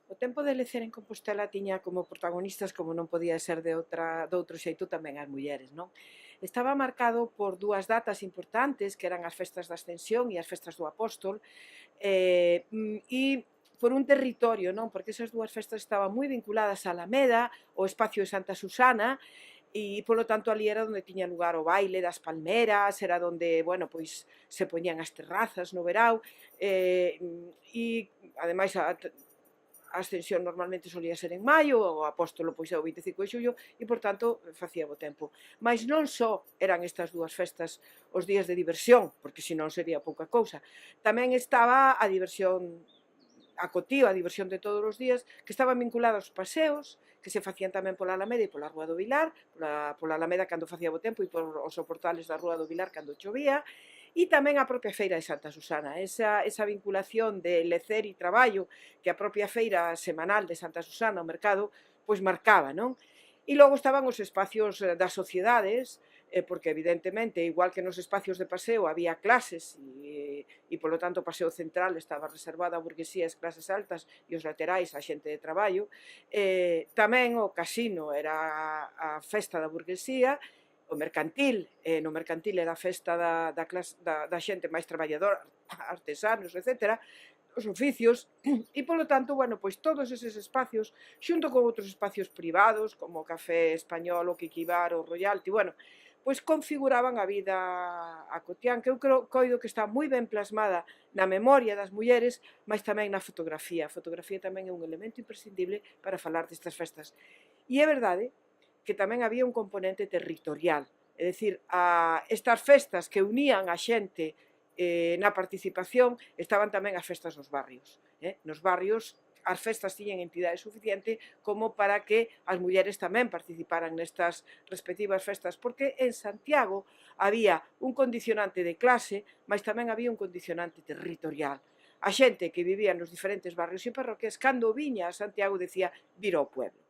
O tempo de lecer en Compostela tiña como protagonistas, como non podía ser de outro xeito, tamén as mulleres, non? Estaba marcado por dúas datas importantes, que eran as festas da Ascensión e as festas do Apóstol, e por un territorio, non? Porque esas dúas festas estaban moi vinculadas á Alameda, o espacio de Santa Susana, e polo tanto ali era onde tiña lugar o baile das palmeras, era onde, bueno, pois se poñían as terrazas no verao, e ademais a Ascensión normalmente solía ser en maio, o Apóstolo pois é o 25 de xullo, e por tanto facía bo tempo. Mas non só eran estas dúas festas os días de diversión, porque senón sería pouca cousa. Tamén estaba a diversión acotío, a diversión de todos os días, que estaban vinculados aos paseos, que se facían tamén pola Alameda e pola Rúa do Vilar, pola Alameda cando facía bo tempo e por os soportales da Rúa do Vilar cando chovía, e tamén a propia feira de Santa Susana, esa vinculación de lecer e traballo que a propia feira semanal de Santa Susana, o mercado, pois marcaba, non? E logo estaban os espacios das sociedades, porque evidentemente, igual que nos espacios de paseo había clases e polo tanto o paseo central estaba reservado á burguesía e as clases altas e os laterais á xente de traballo, tamén o casino era a festa da burguesía, o mercantil, no mercantil era a festa da xente máis traballadora, artesanos, etc., os oficios, e polo tanto, bueno, pois todos eses espacios, xunto con outros espacios privados, como o Café Español, o Kikibar, o Royalty, bueno, pois configuraban a vida a cotián, que eu coido que está moi ben plasmada na memoria das mulleres, mas tamén na fotografía. A fotografía tamén é un elemento imprescindible para falar destas festas. E é verdade que tamén había un componente territorial, é dicir, estas festas que unían a xente na participación estaban tamén as festas nos barrios. Nos barrios as festas tiñen entidade suficiente como para que as mulleres tamén participaran nestas respectivas festas, porque en Santiago había un condicionante de clase, mas tamén había un condicionante territorial. A xente que vivía nos diferentes barrios e parroquias, cando viña a Santiago, decía vir ao pueblo.